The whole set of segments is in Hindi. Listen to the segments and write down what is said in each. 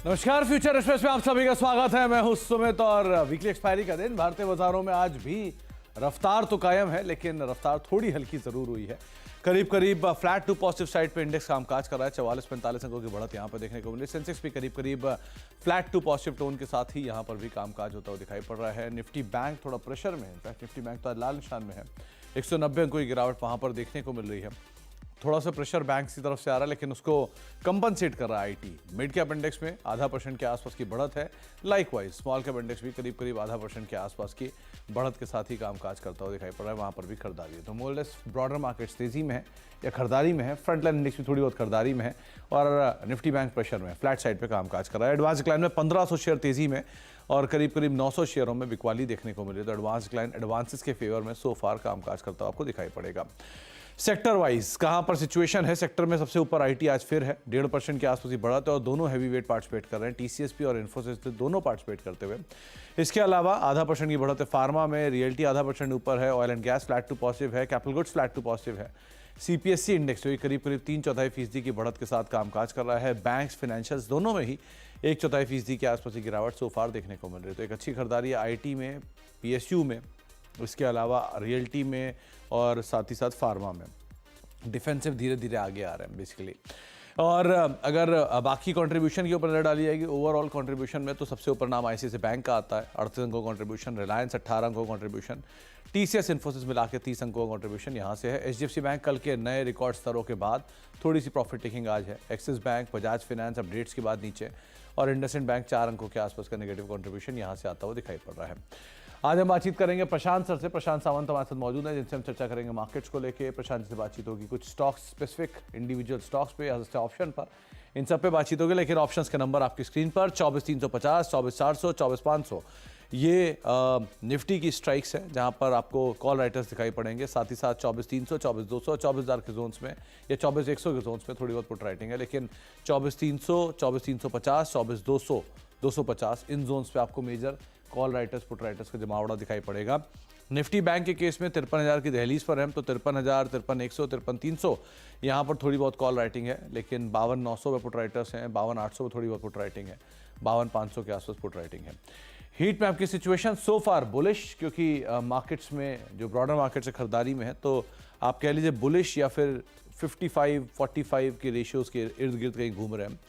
नमस्कार, फ्यूचर एक्सप्रेस में आप सभी का स्वागत है। मैं हूं सुमित और वीकली एक्सपायरी का दिन भारतीय बाजारों में आज भी रफ्तार तो कायम है, लेकिन रफ्तार थोड़ी हल्की जरूर हुई है। करीब करीब फ्लैट टू पॉजिटिव साइड पे इंडेक्स कामकाज कर रहा है। 44-45 अंकों की बढ़त यहां पर देखने को मिली। सेंसेक्स भी करीब करीब फ्लैट टू पॉजिटिव टोन के साथ ही यहां पर भी कामकाज होता हुआ दिखाई पड़ रहा है। निफ्टी बैंक थोड़ा प्रेशर में है। इनफैक्ट निफ्टी बैंक तो आज लाल निशान में है। 190 अंकों की गिरावट वहां पर देखने को मिल रही है। थोड़ा सा प्रेशर बैंक की तरफ से आ रहा है, लेकिन उसको कंपनसेट कर रहा है आईटी। मिड कैप इंडेक्स में 0.5% के आसपास की बढ़त है। लाइकवाइज स्मॉल कैप इंडेक्स भी करीब करीब 0.5% के आसपास की बढ़त के साथ ही कामकाज करता हुआ दिखाई पड़ रहा है। वहां पर भी खरीदारी है। तो मोर लेस ब्रॉडर मार्केट्स तेजी में है या खरीदारी में है। फ्रंटलाइन इंडेक्स भी थोड़ी बहुत खरीदारी में है और निफ्टी बैंक प्रेशर में फ्लैट साइड पर कामकाज कर रहा है। एडवांस डिक्लाइन में 1500 शेयर तेजी में और करीब करीब 900 शेयरों में बिकवाली देखने को मिली। तो एडवांस डिक्लाइन एडवांसेस के फेवर में सो फार कामकाज करता हुआ आपको दिखाई पड़ेगा। सेक्टर वाइज कहां पर सिचुएशन है? सेक्टर में सबसे ऊपर आईटी आज फिर है, 1.5% के आसपास की बढ़त है और दोनों हैवी वेट पार्टिसिपेट कर रहे हैं। टीसीएसपी और इन्फोसिस दोनों पार्टिसिपेट करते हुए। इसके अलावा 0.5% की बढ़त है फार्मा में। रियल्टी 0.5% ऊपर है। Oil and gas flat to positive है। Capital goods flat to positive है। सीपीएससी इंडेक्स जो करीब करीब 3/4% की बढ़त के साथ कामकाज कर रहा है। बैंक्स फिनेंशियल्स दोनों में ही 1/4% के आसपास की गिरावट सो फार देखने को मिल रही है। तो एक अच्छी खरीदारी है आईटी में, पीएसयू में, इसके अलावा रियल्टी में और साथ ही साथ फार्मा में। डिफेंसिव धीरे धीरे आगे आ रहे हैं बेसिकली। और अगर बाकी कंट्रीब्यूशन के ऊपर नजर डाली जाएगी ओवरऑल कंट्रीब्यूशन में, तो सबसे ऊपर नाम आईसीआईसीआई बैंक का आता है, 38 अंकों कंट्रीब्यूशन। रिलायंस 18 अंकों कंट्रीब्यूशन। टीसीएस इन्फोसिस मिला के 30 अंकों कंट्रीब्यूशन यहाँ से है। एचडीएफसी बैंक कल के नए रिकॉर्ड स्तरों के बाद थोड़ी सी प्रॉफिट टेकिंग आज है। Axis bank, Bajaj finance updates के बाद नीचे और इंडसइंड बैंक 4 अंकों के आसपास का नेगेटिव कंट्रीब्यूशन यहाँ से आता हुआ दिखाई पड़ रहा है। आज हम बातचीत करेंगे प्रशांत सर से। प्रशांत सावंत हमारे साथ मौजूद हैं, जिनसे हम चर्चा करेंगे मार्केट्स को लेके। प्रशांत से बातचीत होगी कुछ स्टॉक्स स्पेसिफिक इंडिविजुअल स्टॉक्स पे या ऑप्शन पर, इन सब पे बातचीत होगी। लेकिन ऑप्शंस के नंबर आपकी स्क्रीन पर 24,350, 24,400, 24,500 ये निफ्टी की स्ट्राइक्स है, जहां पर आपको कॉल राइटर्स दिखाई पड़ेंगे। साथ ही साथ 24,300, 24,200, 24,000 के जोन्स में या 24,100 के जोन्स में थोड़ी बहुत पुट राइटिंग है। लेकिन 24,300, 24,350, 24,200, 250 इन जोन्स पे आपको major call writers put writers का जमावड़ा दिखाई पड़ेगा। निफ्टी बैंक के केस में 53,000 की दहलीज पर है, तो 53,000, 53,100, 53,300 यहाँ पर थोड़ी बहुत कॉल राइटिंग है। लेकिन 52,900 पे पुट राइटर्स हैं, 52,800 पे थोड़ी बहुत पुट राइटिंग है, 52,500 के आसपास पुट राइटिंग है। हीट मैप की सिचुएशन सो फार बुलिश, क्योंकि मार्केट्स में जो ब्रॉडर मार्केट से खरीदारी में है, तो आप कह लीजिए बुलिश या फिर 55-45 के रेशियोज के इर्द गिर्द कहीं घूम रहे हैं।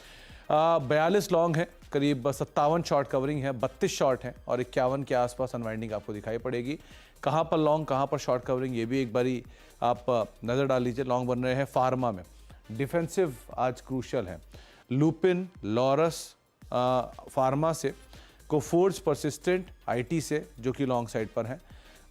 42 लॉन्ग है, करीब 57 शॉर्ट कवरिंग है, 32 शॉर्ट है और 51 के आसपास अनवाइंडिंग आपको दिखाई पड़ेगी। कहाँ पर लॉन्ग, कहाँ पर शॉर्ट कवरिंग, ये भी एक बारी आप नज़र डाल लीजिए। लॉन्ग बन रहे हैं फार्मा में, डिफेंसिव आज क्रूशियल है। लुपिन, लॉरस फार्मा से, कोफोर्ज परसिस्टेंट आईटी से जो कि लॉन्ग साइड पर है।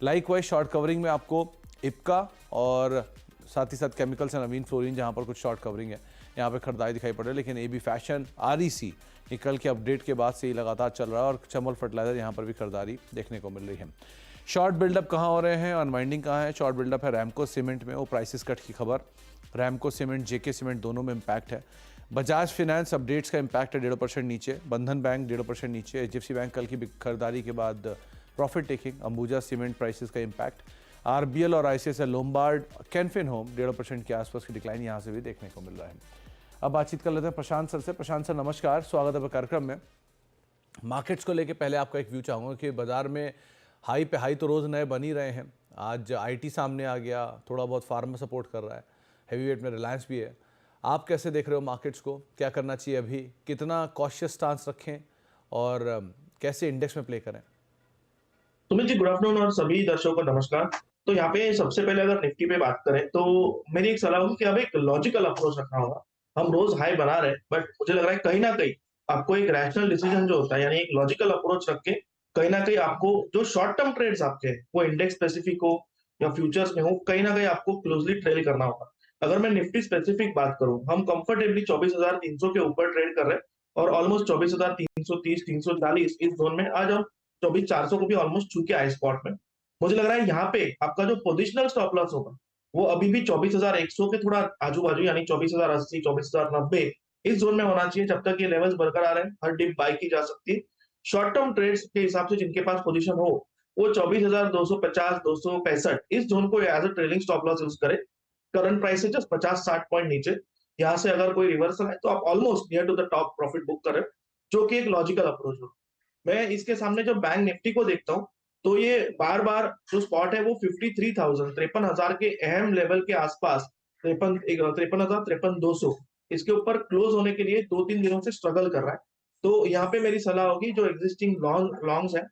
लाइकवाइज शॉर्ट कवरिंग में आपको इप्का और साथ ही साथ केमिकल्स एंड नवीन फ्लोरिन जहाँ पर कुछ शॉर्ट कवरिंग है, यहाँ पे खरीदारी दिखाई पड़ रही है। लेकिन एबी फैशन, आरईसी ये कल के अपडेट के बाद से ही लगातार चल रहा है और चमल फर्टिलाइजर यहाँ पर भी खरीदारी देखने को मिल रही है। शॉर्ट बिल्डअप कहाँ हो रहे हैं, अनवाइंडिंग कहाँ है? शॉर्ट बिल्डअप है रैमको सीमेंट में, वो प्राइसेस कट की खबर। रैमको सीमेंट, जेके सीमेंट दोनों में इम्पैक्ट है। बजाज फाइनेंस अपडेट्स का इम्पैक्ट है 1.5% नीचे। बंधन बैंक 1.5% नीचे। एचडीएफसी बैंक कल की खरीदारी के बाद profit taking. Ambuja cement prices का इम्पैक्ट। आरबीएल और आईसीआईसीआई लोम्बार्ड, कैनफिन होम 1.5% के आसपास की डिक्लाइन यहाँ से भी देखने को मिल रहा है। अब बातचीत कर लेते हैं प्रशांत सर से। प्रशांत सर नमस्कार, स्वागत है कार्यक्रम में। मार्केट्स को लेके पहले आपका एक व्यू चाहूँगा कि बाजार में हाई पे हाई तो रोज़ नए बन ही रहे हैं। आज आईटी सामने आ गया, थोड़ा बहुत फार्मा सपोर्ट कर रहा है, हैवीवेट में रिलायंस भी है। आप कैसे देख रहे हो मार्केट्स को? क्या करना चाहिए अभी? कितना कॉशियस स्टांस रखें और कैसे इंडेक्स में प्ले करें? सुमित जी, गुड आफ्टरनून और सभी दर्शकों को नमस्कार। तो यहाँ पे सबसे पहले अगर निफ्टी पे बात करें तो मेरी एक सलाह होगी कि अब एक लॉजिकल अप्रोच रखना होगा। हम रोज हाई बना रहे हैं, बट मुझे लग रहा है कहीं ना कहीं आपको एक रैशनल डिसीजन जो होता है, यानी एक लॉजिकल अप्रोच रख के कहीं ना कहीं आपको जो शॉर्ट टर्म ट्रेड्स आपके हैं, वो इंडेक्स स्पेसिफिक हो या फ्यूचर्स में हो, कहीं ना कहीं आपको क्लोजली ट्रेल करना होगा। अगर मैं निफ्टी स्पेसिफिक बात करूं, हम कंफर्टेबली 24,300 के ऊपर ट्रेड कर रहे हैं और ऑलमोस्ट 24,330, 340 इस जोन में आज हम 24,400 को भी ऑलमोस्ट छू के आए स्पॉट में। मुझे लग रहा है यहाँ पे आपका जो पोजिशनल स्टॉप लॉस होगा वो अभी भी 24,100 के थोड़ा आजू बाजू, यानी 24,080, 24,090 इस जोन में होना चाहिए। जब तक ये लेवल्स बरकरार है, हर डिप बाय की जा सकती है। शॉर्ट टर्म ट्रेड्स के हिसाब से जिनके पास पोजीशन हो, वो 24,250, 265 इस जोन को as a trailing stop loss use करे। करंट प्राइस से जस्ट 50-60 पॉइंट नीचे, यहाँ से अगर कोई रिवर्सल है तो आप almost near to the top profit book करें। जो कि एक लॉजिकल अप्रोच हो। मैं इसके सामने जब बैंक निफ्टी को देखता हूँ, तो ये बार-बार जो स्पॉट है वो 53,000 53,000 के अहम लेवल के आसपास 53,000 53,200 इसके ऊपर क्लोज होने के लिए 2-3 दिनों से स्ट्रगल कर रहा है। तो यहाँ पे मेरी सलाह होगी जो एक्जिस्टिंग लॉन्ग्स हैं,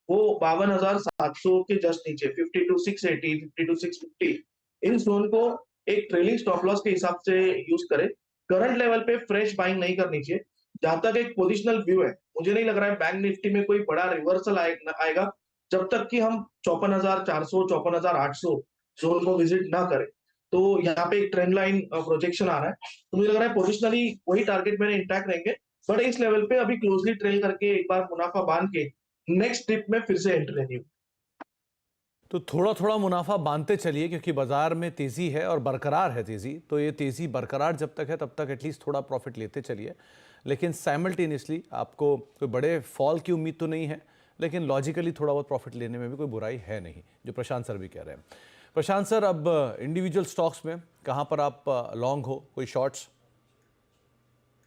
वो 52,700 के जस्ट नीचे 52,680 52,650 इन ज़ोन को एक ट्रेलिंग स्टॉप लॉस के हिसाब से यूज़ करें। करंट लेवल पे फ्रेश बाइंग नहीं करनी चाहिए। जहाँ तक एक पोजिशनल व्यू है, मुझे नहीं लग रहा है बैंक निफ्टी में कोई बड़ा रिवर्सल आएगा, जब तक कि हम 54,400 54,800 ज़ोन को विज़िट ना करें। तो यहाँ पे एक ट्रेंड लाइन प्रोजेक्शन आ रहा है। तो मुझे लग रहा है पोजिशनली वही टारगेट मेरे इंटैक्ट रहेंगे, बट इस लेवल पे अभी क्लोज़ली ट्रेल करके एक बार मुनाफ़ा बाँध के नेक्स्ट ट्रिप में फिर से एंट्री लेनी होगी। तो थोड़ा थोड़ा मुनाफा बांधते चलिए, क्योंकि बाजार में तेजी है और बरकरार है तेजी। तो ये तेजी बरकरार जब तक है तब तक एटलीस्ट थोड़ा प्रॉफिट लेते चलिए, लेकिन साइमल्टेनियसली आपको कोई बड़े फॉल की उम्मीद तो नहीं है, लेकिन लॉजिकली थोड़ा बहुत प्रॉफिट लेने में भी कोई बुराई है नहीं, जो प्रशांत सर भी कह रहे हैं। प्रशांत सर, अब इंडिविजुअल स्टॉक्स में कहाँ पर आप लॉन्ग हो, कोई शॉर्ट्स?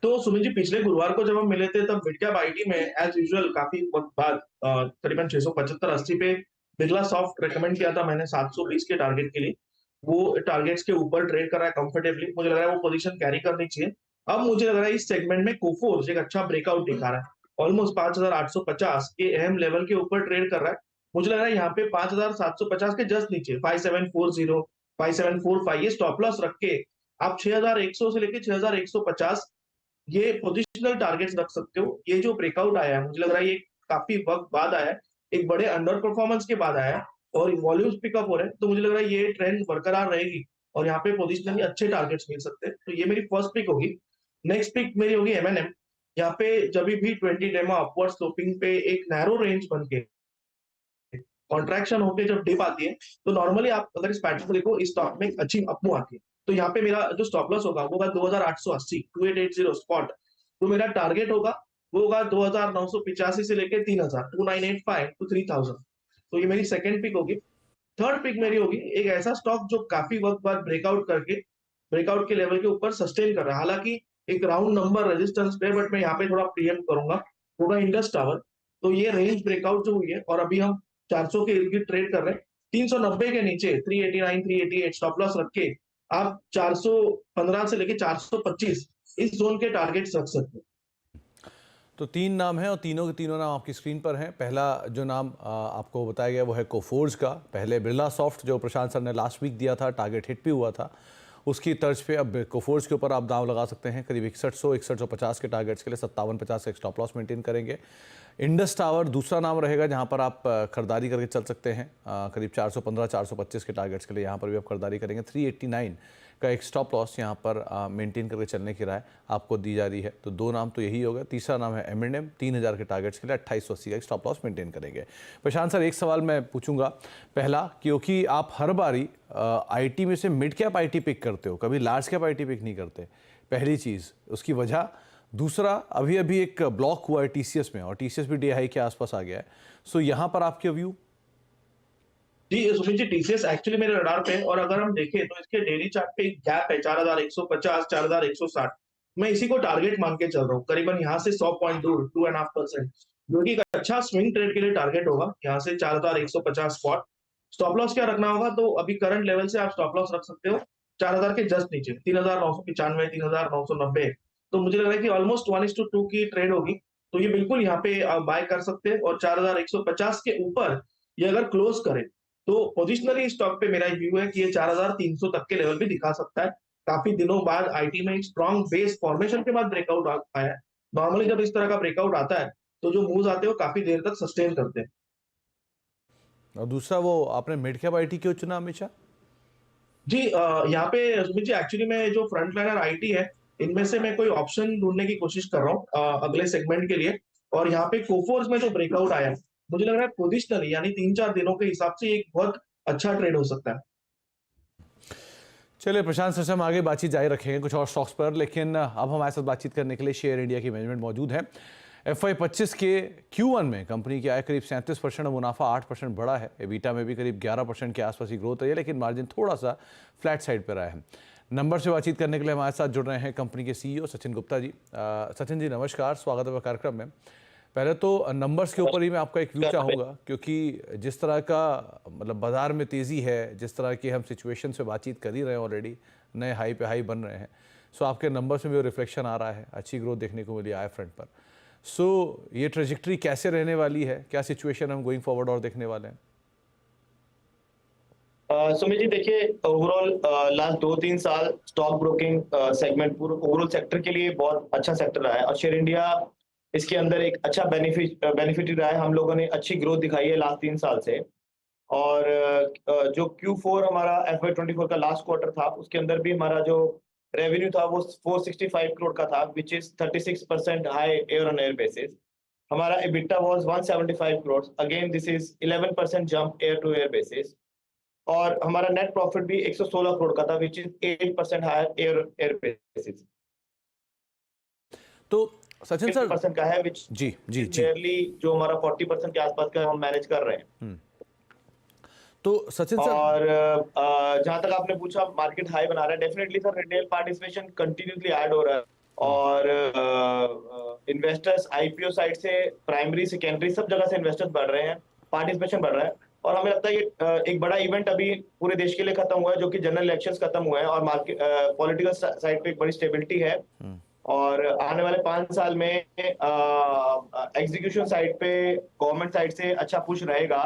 तो सुमित जी, पिछले गुरुवार को जब हम मिले थे तब मिड कैप आईटी में एज यूजुअल काफी वक्त बाद करीबन 675-80 पे बिरला सॉफ्ट रेकमेंड किया था मैंने 720 के टारगेट के लिए। वो टारगेट्स के ऊपर ट्रेड कर रहा है कंफर्टेबली, मुझे लग रहा है वो पोजीशन कैरी करनी चाहिए। अब मुझे लग रहा है इस सेगमेंट में कोफोर्ज एक अच्छा ब्रेकआउट दिखा रहा है, ऑलमोस्ट 5,850 के अहम लेवल के ऊपर ट्रेड कर रहा है। मुझे लग रहा है यहाँ पे 5,750 के जस्ट नीचे 5740 5745 ये स्टॉप लॉस रख के आप 6,100 से लेके 6,150 ये पोजिशनल टारगेट्स रख सकते हो। ये जो ब्रेकआउट आया है, मुझे लग रहा है ये काफी वक्त बाद आया है, एक बड़े अंडर परफॉर्मेंस के बाद आया है और वॉल्यूम्स पिकअप हो रहे हैं। तो मुझे लग रहा है ये ट्रेंड बरकरार रहेगी और यहाँ पे पोजिशनली अच्छे टारगेट्स मिल सकते हैं। तो ये मेरी फर्स्ट पिक होगी। नेक्स्ट पिक मेरी होगी एमएनएम। यहाँ पे जब भी 20 डेमो अपवर्ड स्लोपिंग पे एक नैरो रेंज बन के कॉन्ट्रैक्शन होके जब डिप आती है, तो नॉर्मली आप अगर इस पैटर्न को देखो, इस स्टॉक में एक अच्छी अपमूव आती है। तो यहाँ पे मेरा जो स्टॉप लॉस होगा वो होगा 2,880 2880 स्पॉट। तो मेरा टारगेट होगा वो होगा 2,985 से लेके 3,000 2985 टू 3,000। तो ये मेरी सेकंड पिक होगी। थर्ड पिक मेरी होगी एक ऐसा स्टॉक जो काफी वक्त बाद ब्रेकआउट के लेवल के ऊपर सस्टेन कर रहा है। हालांकि एक राउंड नंबर रेजिस्टेंस पे, बट मैं यहाँ पे थोड़ा प्रीएम्प्ट करूंगा, होगा इंडस टावर। तो ये रेंज ब्रेकआउट जो हुई है और अभी हम 400 के इर्द गिर्द ट्रेड कर रहे हैं, 390 के नीचे 389 388 स्टॉप लॉस रख के आप 415 से लेके 425 इस जोन के टारगेट्स रख सकते हैं। तो तीन नाम हैं और तीनों के तीनों नाम आपकी स्क्रीन पर हैं। पहला जो नाम आपको बताया गया वो है कोफोर्ज का। पहले बिरला सॉफ्ट जो प्रशांत सर ने लास्ट वीक दिया था, टारगेट हिट भी हुआ था, उसकी तर्ज पे अब कोफोर्ज के ऊपर आप दाव लगा सकते हैं। करीब 6100 6150 के टारगेट्स के लिए 5750 का स्टॉप लॉस मेंटेन करेंगे। इंडस टावर दूसरा नाम रहेगा जहां पर आप खरीदारी करके चल सकते हैं। करीब 415 425 के टारगेट्स के लिए यहां पर भी आप खरीदारी करेंगे। 389 का एक स्टॉप लॉस यहां पर मेंटेन करके चलने की राय आपको दी जा रही है। तो दो नाम तो यही होगा। तीसरा नाम है एम 3000 के टारगेट्स के लिए 2880 का एक स्टॉप लॉस मेंटेन करेंगे। प्रशांत सर, एक सवाल मैं पूछूंगा। पहला, क्योंकि आप हर बारी आईटी में से मिड कैप आईटी पिक करते हो, कभी लार्ज कैप आईटी पिक नहीं करते, पहली चीज़ उसकी वजह। दूसरा, अभी अभी एक ब्लॉक हुआ है टीसीएस में और टीसीएस भी डे हाई के आसपास आ गया है। सो यहाँ पर आपके व्यू? जी सुमित जी, टीसीएस एक्चुअली मेरे रडार पे है और अगर हम देखें तो इसके डेली चार्ट पे एक गैप है 4,150 4,160। मैं इसी को टारगेट मान के चल रहा हूँ, करीबन यहाँ से 100 पॉइंट दूर 2.5%, जो कि एक अच्छा स्विंग ट्रेड के लिए टारगेट होगा। यहाँ से 4,150 स्पॉट स्टॉप लॉस क्या रखना होगा, तो अभी करंट लेवल से आप स्टॉप लॉस रख सकते हो 4,000 के जस्ट नीचे 3,995 3,990। तो मुझे लग रहा है कि ऑलमोस्ट 1:2 की ट्रेड होगी। तो ये बिल्कुल यहाँ पे आप बाय कर सकते हैं और 4,150 के ऊपर ये अगर क्लोज करे तो पोजिशनली स्टॉक पे मेरा व्यू है कि ये 4,300 तक के लेवल भी दिखा सकता है। काफी दिनों बाद आईटी में एक स्ट्रॉन्ग बेस फॉर्मेशन के बाद ब्रेकआउट आया है। नॉर्मली जब इस तरह का ब्रेकआउट आता है तो जो मूव्स आते हैं वो काफी देर तक सस्टेन करते हैं। और दूसरा, वो आपने मिड कैप आईटी क्यों चुना हमेशा? जी यहाँ पे सुमित जी, एक्चुअली मैं जो फ्रंट लाइनर आईटी है, इनमें से मैं कोई ऑप्शन ढूंढने की कोशिश कर रहा हूँ अगले सेगमेंट के लिए। और यहाँ पे कोफोर्स में जो ब्रेकआउट आया है, मुझे लग रहा है पोजिशनली यानी 3-4 दिनों के हिसाब से एक बहुत अच्छा ट्रेड हो सकता है। चलिए प्रशांत सर से हम आगे बातचीत जारी रखेंगे कुछ और स्टॉक्स पर, लेकिन अब हमारे साथ बातचीत करने के लिए शेयर इंडिया की मैनेजमेंट मौजूद है। FY25 के Q1 में कंपनी की आय करीब 37% और मुनाफा 8% बढ़ा है। एबिटा में भी करीब 11% के आसपास ही ग्रोथ रही है, लेकिन मार्जिन थोड़ा सा फ्लैट साइड पर आया है। नंबर से बातचीत करने के लिए हमारे साथ जुड़ रहे हैं कंपनी के सीईओ सचिन गुप्ता जी। सचिन जी नमस्कार, स्वागत है कार्यक्रम में। पहले तो नंबर्स के ऊपर ही मैं आपका एक व्यू चाहूँगा, क्योंकि जिस तरह का मतलब बाजार में तेज़ी है, जिस तरह की हम सिचुएशन से बातचीत कर ही रहे हैं, ऑलरेडी नए हाई पे हाई बन रहे हैं। सो आपके नंबर्स में भी रिफ्लेक्शन आ रहा है, अच्छी ग्रोथ देखने को मिली आई फ्रंट पर। सो ये ट्रेजेक्ट्री कैसे रहने वाली है, क्या सिचुएशन हम गोइंग फॉरवर्ड और देखने वाले हैं? सुमित जी देखिए, ओवरऑल लास्ट 2-3 साल स्टॉक ब्रोकिंग सेगमेंट पूरे ओवरऑल सेक्टर के लिए बहुत अच्छा सेक्टर रहा है और शेयर इंडिया इसके अंदर एक अच्छा बेनिफिट रहा है। हम लोगों ने अच्छी ग्रोथ दिखाई है लास्ट 3 साल से। और जो Q4 हमारा FY24 का लास्ट क्वार्टर था, उसके अंदर भी हमारा जो रेवेन्यू था वो 465 करोड़ का था, which is 36% high year on year basis. हमारा EBITDA was 175 crore, again this is 11% jump year to year basis. और हमारा नेट प्रॉफिट भी 116 करोड़ का था, which is 8% higher year basis. तो सचिन सर 8% का है, विच जी जी जी क्लियरली जो हमारा 40% के आसपास का हम मैनेज कर रहे हैं। तो सचिन सर, और जहां तक आपने पूछा मार्केट हाई बना रहा है, definitely sir retail participation continuously add हो रहा है और इन्वेस्टर्स आईपीओ साइड से प्राइमरी सेकेंडरी सब जगह से इन्वेस्टर्स बढ़ रहे हैं, पार्टिसिपेशन बढ़ रहा है। और हमें लगता है ये एक बड़ा इवेंट अभी पूरे देश के लिए खत्म हुआ है, जो कि जनरल इलेक्शंस खत्म हुए हैं और मार्केट पॉलिटिकल साइड पे एक बड़ी स्टेबिलिटी है। और आने वाले 5 साल में एग्जीक्यूशन साइड पे गवर्नमेंट साइड से अच्छा पुश रहेगा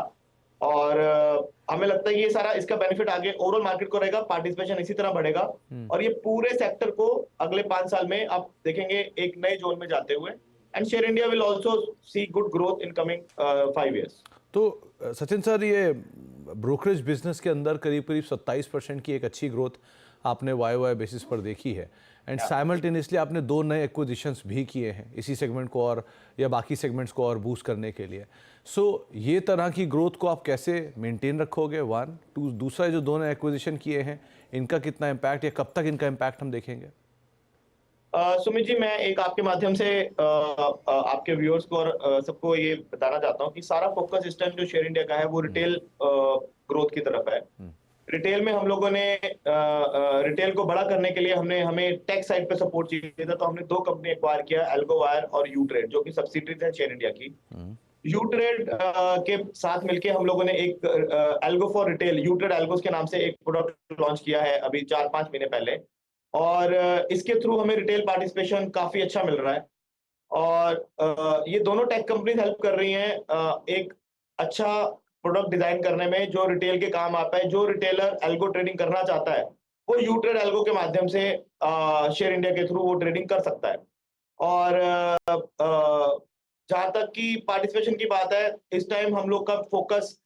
और हमें लगता है ये सारा इसका बेनिफिट आगे ओवरऑल मार्केट को रहेगा, पार्टिसिपेशन इसी तरह बढ़ेगा और ये पूरे सेक्टर को अगले 5 साल में आप देखेंगे एक नए जोन में जाते हुए। And share India will also C good growth in coming 5 years. तो सचिन सर, ये ब्रोकरेज बिजनेस के अंदर करीब करीब 27% की एक अच्छी ग्रोथ आपने वाई बेसिस पर देखी है एंड साइमल्टेनियसली आपने 2 नए एक्विजिशंस भी किए हैं इसी सेगमेंट को और या बाकी सेगमेंट्स को और बूस्ट करने के लिए। सो ये तरह की ग्रोथ को आप कैसे मेंटेन रखोगे? 1 2 दूसरा जो 2 नए एक्विजिशन किए हैं इनका कितना इम्पैक्ट या कब तक इनका इम्पैक्ट हम देखेंगे? सुमित जी, मैं एक आपके माध्यम से आपके व्यूअर्स को और सबको ये बताना चाहता हूँ कि सारा फोकस इस टाइम जो शेयर इंडिया का है वो रिटेल ग्रोथ की तरफ है। रिटेल में हम लोगों ने रिटेल को बड़ा करने के लिए हमें टेक साइड पे सपोर्ट चाहिए था, तो हमने 2 कंपनी एक्वायर किया, एल्गोवायर और यूट्रेड, जो कि सब्सिडीज है शेयर इंडिया की। यूट्रेड के साथ मिलके हम लोगों ने एक एल्गो फॉर रिटेल, यूट्रेड एल्गोस के नाम से एक प्रोडक्ट लॉन्च किया है अभी 4-5 महीने पहले और इसके थ्रू हमें रिटेल पार्टिसिपेशन काफी अच्छा मिल रहा है। और ये दोनों टेक कंपनीज हेल्प कर रही हैं एक अच्छा प्रोडक्ट डिजाइन करने में जो रिटेल के काम आता है। जो रिटेलर एल्गो ट्रेडिंग करना चाहता है वो यूट्रेड एल्गो के माध्यम से शेयर इंडिया के थ्रू वो ट्रेडिंग कर सकता है। और जहां तक की पार्टिसिपेशन की बात है, इस टाइम हम लोग का फोकस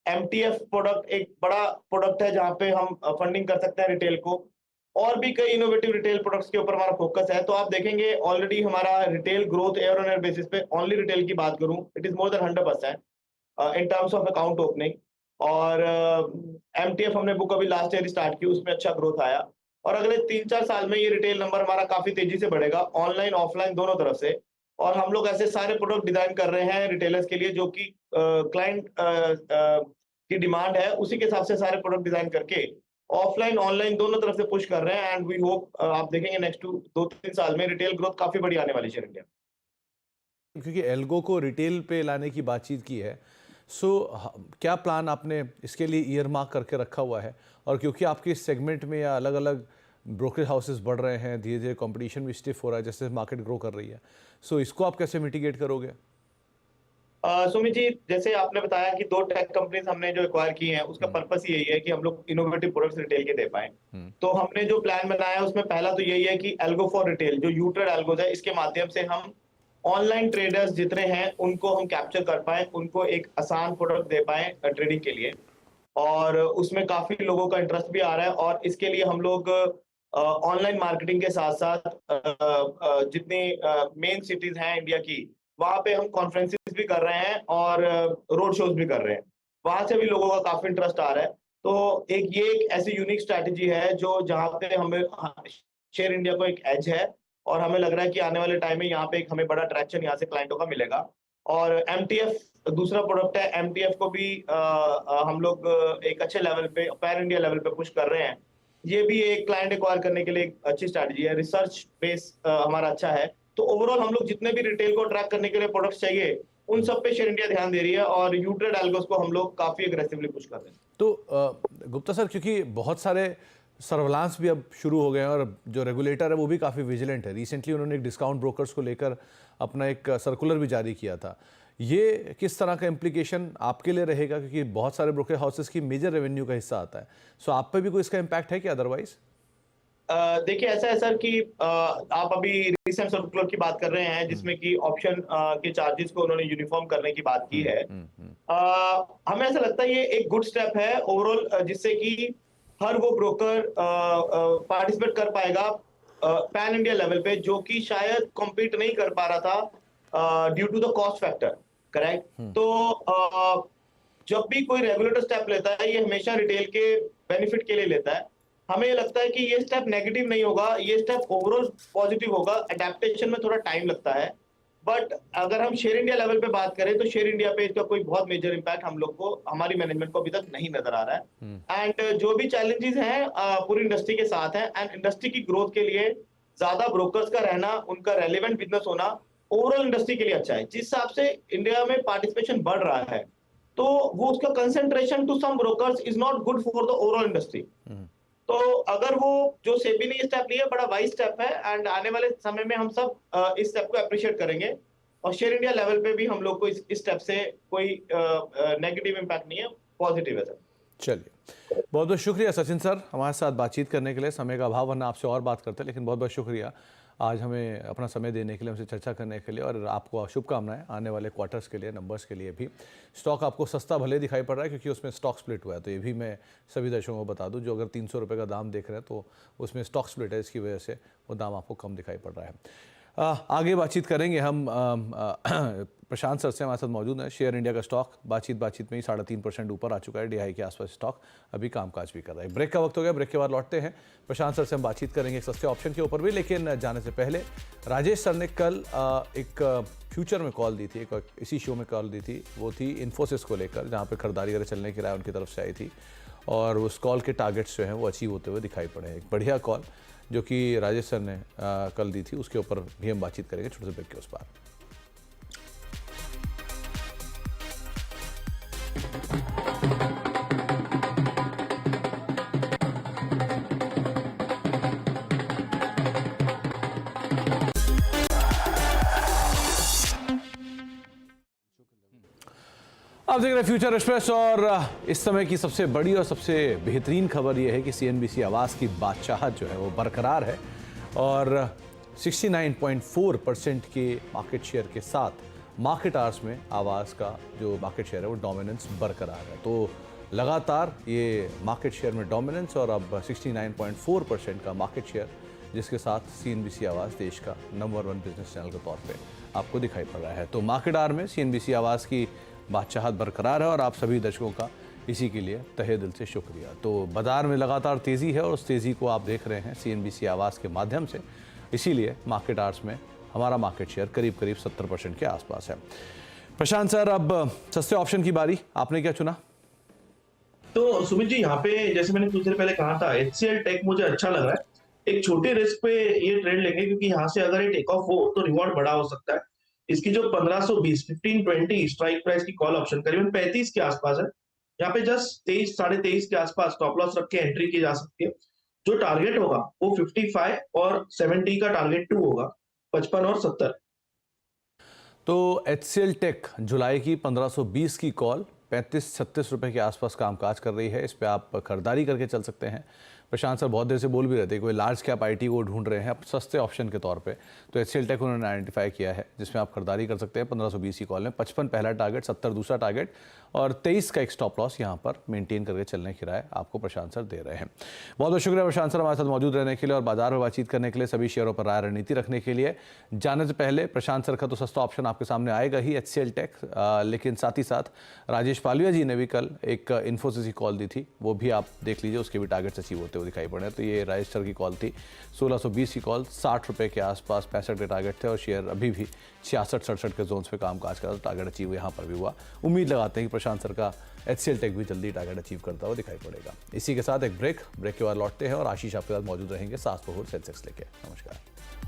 MTF प्रोडक्ट एक बड़ा प्रोडक्ट है जहां पे हम फंडिंग कर सकते हैं रिटेल को। और भी कई इनोवेटिव रिटेल प्रोडक्ट्स के ऊपर हमारा फोकस है। तो आप देखेंगे ऑलरेडी हमारा retail growth year on year basis पे, ओनली रिटेल की बात करूं, it is more than 100% in terms of account opening. और MTF हमने बुक अभी लास्ट ईयर स्टार्ट की, उसमें अच्छा ग्रोथ आया और अगले 3-4 साल में ये रिटेल नंबर हमारा काफी तेजी से बढ़ेगा, ऑनलाइन ऑफलाइन दोनों तरफ से। और हम लोग ऐसे सारे प्रोडक्ट डिजाइन कर रहे हैं रिटेलर्स के लिए जो कि क्लाइंट की डिमांड है, उसी के हिसाब से सारे प्रोडक्ट डिजाइन करके ऑफलाइन ऑनलाइन दोनों तरफ से पुश कर रहे हैं। एंड वी होप आप देखेंगे नेक्स्ट 2-3 साल में रिटेल ग्रोथ काफी बड़ी आने वाली है शेयर इंडिया। क्योंकि एल्गो को रिटेल पे लाने की बातचीत की है, सो क्या प्लान आपने इसके लिए ईयर मार्क करके रखा हुआ है? और क्योंकि आपके इस सेगमेंट में या अलग अलग ब्रोकरेज हाउसेस बढ़ रहे हैं, धीरे धीरे कंपटीशन भी स्टिफ हो रहा है जैसे मार्केट ग्रो कर रही है, सो इसको आप कैसे मिटिगेट करोगे? सुमित जी, जैसे आपने बताया कि 2 टेक कंपनीज हमने जो एक्वायर की हैं, उसका पर्पस यही है कि हम लोग इनोवेटिव प्रोडक्ट्स रिटेल के दे पाए। तो हमने जो प्लान बनाया उसमें पहला तो यही है कि एल्गो फॉर रिटेल जो यूट्रेड एल्गोज है, इसके माध्यम से हम ऑनलाइन ट्रेडर्स जितने हैं उनको हम कैप्चर कर पाए, उनको एक आसान प्रोडक्ट दे पाए ट्रेडिंग के लिए। और उसमें काफी लोगों का इंटरेस्ट भी आ रहा है और इसके लिए हम लोग ऑनलाइन मार्केटिंग के साथ साथ जितनी मेन सिटीज हैं इंडिया की, वहां पे हम कॉन्फ्रेंसेस भी कर रहे हैं और रोड शोज भी कर रहे हैं, वहां से भी लोगों का काफी इंटरेस्ट आ रहा है। तो ये एक ऐसी यूनिक स्ट्रैटेजी है जो जहां पे हमें शेयर इंडिया को एक एज है और हमें लग रहा है कि आने वाले टाइम में यहाँ पे एक हमें बड़ा ट्रैक्शन यहाँ से क्लाइंटों का मिलेगा। और MTF दूसरा प्रोडक्ट है, MTF को भी हम लोग एक अच्छे लेवल पे पैन इंडिया लेवल पे पुश कर रहे हैं। ये भी एक क्लाइंट एक्वायर करने के लिए एक अच्छी स्ट्रैटेजी है। रिसर्च बेस हमारा अच्छा है, तो ओवरऑल हम लोग जितने भी रिटेल को ट्रैक करने के लिए प्रोडक्ट्स चाहिए उन सब पे शेयर इंडिया ध्यान दे रही है और यूट्रेड एल्गोस को हम लोग काफी अग्रेसिवली पुश कर रहे हैं। तो गुप्ता सर, क्योंकि बहुत सारे सर्विलांस भी अब शुरू हो गए हैं और जो रेगुलेटर है वो भी काफ़ी विजिलेंट है। रिसेंटली उन्होंने एक डिस्काउंट ब्रोकर्स को लेकर अपना एक सर्कुलर भी जारी किया था। ये किस तरह का इम्प्लीकेशन आपके लिए रहेगा, क्योंकि बहुत सारे ब्रोकर हाउसेस की मेजर रेवेन्यू का हिस्सा आता है। सो आप पे भी कोई इसका इम्पैक्ट है क्या अदरवाइज? देखिए ऐसा है सर कि आप अभी रिसेंट सर्कुलर की बात कर रहे हैं जिसमें कि ऑप्शन के चार्जेस को उन्होंने यूनिफॉर्म करने की बात की है। हमें ऐसा लगता है ये एक गुड स्टेप है ओवरऑल, जिससे कि हर वो ब्रोकर पार्टिसिपेट कर पाएगा पैन इंडिया लेवल पे, जो कि शायद कॉम्पीट नहीं कर पा रहा था due to the cost factor. Correct. तो जब भी कोई रेगुलेटर स्टेप लेता है ये हमेशा रिटेल के बेनिफिट के लिए लेता है। हमें ये लगता है कि ये स्टेप नेगेटिव नहीं होगा, ये स्टेप ओवरऑल पॉजिटिव होगा। अडेप्टेशन में थोड़ा टाइम लगता है, बट अगर हम शेयर इंडिया लेवल पे बात करें तो शेयर इंडिया पे इसका कोई बहुत मेजर इम्पैक्ट हम लोग को, हमारी मैनेजमेंट को अभी तक नहीं नजर आ रहा है। एंड जो भी चैलेंजेस हैं पूरी इंडस्ट्री के साथ हैं, एंड इंडस्ट्री की ग्रोथ के लिए ज्यादा ब्रोकर्स का रहना, उनका रेलिवेंट बिजनेस होना ओवरऑल इंडस्ट्री के लिए अच्छा है। जिस हिसाब से इंडिया में पार्टिसिपेशन बढ़ रहा है तो वो उसका concentration to some brokers is not good for the overall industry. तो अगर वो जो सेबी ने स्टेप लिया बड़ा वाइज स्टेप है, एंड आने वाले समय में हम सब इस स्टेप को अप्रिशिएट करेंगे। और शेयर इंडिया लेवल पे भी हम लोग को इस स्टेप से कोई नेगेटिव इम्पैक्ट नहीं है, पॉजिटिव है सर। चलिए, बहुत बहुत शुक्रिया सचिन सर हमारे साथ बातचीत करने के लिए। समय का अभाव, वरना आपसे और बात करते, लेकिन बहुत बहुत शुक्रिया आज हमें अपना समय देने के लिए, हमसे चर्चा करने के लिए, और आपको शुभकामनाएं आने वाले क्वार्टर्स के लिए, नंबर्स के लिए भी। स्टॉक आपको सस्ता भले दिखाई पड़ रहा है क्योंकि उसमें स्टॉक स्प्लिट हुआ है, तो ये भी मैं सभी दर्शकों को बता दूं, जो अगर 300 रुपये का दाम देख रहे हैं तो उसमें स्टॉक स्प्लिट है, इसकी वजह से वो दाम आपको कम दिखाई पड़ रहा है। आगे बातचीत करेंगे हम। प्रशांत सर से हमारे साथ मौजूद है। शेयर इंडिया का स्टॉक बातचीत में ही 3.5% ऊपर आ चुका है, DI के आसपास स्टॉक अभी कामकाज भी कर रहा है। ब्रेक का वक्त हो गया, ब्रेक के बाद लौटते हैं। प्रशांत सर से हम बातचीत करेंगे एक सस्ते ऑप्शन के ऊपर भी, लेकिन जाने से पहले राजेश सर ने कल एक फ्यूचर में कॉल दी थी, एक इसी शो में कॉल दी थी, वो थी इन्फोसिस को लेकर, जहाँ पर खरीदारी वगैरह चलने की राय उनकी तरफ से आई थी, और उस कॉल के टारगेट्स जो हैं वो अचीव होते हुए दिखाई पड़े हैं। एक बढ़िया कॉल जो कि राजेश सर ने कल दी थी, उसके ऊपर भी हम बातचीत करेंगे छोटे से ब्रेक के उस पार। आप देख रहे हैं फ्यूचर एक्सप्रेस, और इस समय की सबसे बड़ी और सबसे बेहतरीन खबर यह है कि CNBC आवाज़ की बादशाहत जो है वो बरकरार है, और 69.4% के मार्केट शेयर के साथ मार्केट आवर्स में आवाज़ का जो मार्केट शेयर है वो डोमिनेंस बरकरार है। तो लगातार ये मार्केट शेयर में डोमिनेंस, और अब 69.4% का मार्केट शेयर, जिसके साथ CNBC आवाज़ देश का नंबर 1 बिजनेस चैनल के तौर पे आपको दिखाई पड़ रहा है। तो मार्केट आवर में CNBC आवाज़ की बादशाहत बरकरार है, और आप सभी दर्शकों का इसी के लिए तहे दिल से शुक्रिया। तो बाजार में लगातार तेज़ी है, और उस तेज़ी को आप देख रहे हैं CNBC आवाज़ के माध्यम से, इसीलिए मार्केट आवर्स में हमारा मार्केट शेयर करीब 70% के आसपास है। प्रशांत सर, अब सस्ते ऑप्शन की बारी, आपने क्या चुना? तो सुमित जी, यहाँ पे जैसे मैंने कुछ देर पहले कहा था, HCL टेक मुझे अच्छा लग रहा है। एक छोटे रिस्क पे ये ट्रेड लेंगे, क्योंकि यहाँ से अगर ये टेक ऑफ हो तो रिवॉर्ड बड़ा हो सकता है। इसकी जो 1520 1520 स्ट्राइक प्राइस की कॉल ऑप्शन करीबन 35 के आसपास है। यहाँ पे जस्ट 23 23.5 के आसपास स्टॉप लॉस रख के एंट्री की जा सकती है। जो टारगेट होगा वो 55 और 70 का टारगेट 2 होगा, 55 और 70। तो HCL टेक जुलाई की 1520 की कॉल 35-36 रुपए के आसपास कामकाज कर रही है। इस पे आप खरीदारी करके चल सकते हैं। प्रशांत सर बहुत देर से बोल भी रहे थे, कोई लार्ज कैप IT को ढूंढ रहे हैं आप सस्ते ऑप्शन के तौर पे, तो HCL टेक उन्होंने आइडेंटिफाई किया है, जिसमें आप खरीदारी कर सकते हैं 1520 की कॉल में। 55 पहला टारगेट, 70 दूसरा टारगेट, और 23 का एक स्टॉप लॉस यहाँ पर मेंटेन करके चलने की राय आपको प्रशांत सर दे रहे हैं। बहुत बहुत शुक्रिया प्रशांत सर हमारे साथ मौजूद रहने के लिए और बाजार में बातचीत करने के लिए, सभी शेयरों पर राय रणनीति रखने के लिए। जाने से पहले प्रशांत सर का तो सस्ता ऑप्शन आपके सामने आएगा ही, HCL टेक, लेकिन साथ ही साथ राजेश पालिया जी ने भी कल एक इन्फोसिस की कॉल दी थी, वो भी आप देख लीजिए, उसके भी टारगेट्स अचीव होते हुए हुए दिखाई पड़े हैं। तो ये रजिस्टर की कॉल थी, 1620 की कॉल, 60 रुपये के आसपास 65 के टारगेट थे और शेयर अभी भी 66-67 के जोन्स पे कामकाज कर रहा था। टारगेट अचीव यहाँ पर भी हुआ। उम्मीद लगाते हैं कि प्रशांत सर का HCL टेक भी जल्दी टारगेट अचीव करता हुआ दिखाई पड़ेगा। इसी के साथ एक ब्रेक के बाद लौटते हैं और आशीष आपके साथ मौजूद रहेंगे सास बहू सेंसेक्स लेके। नमस्कार।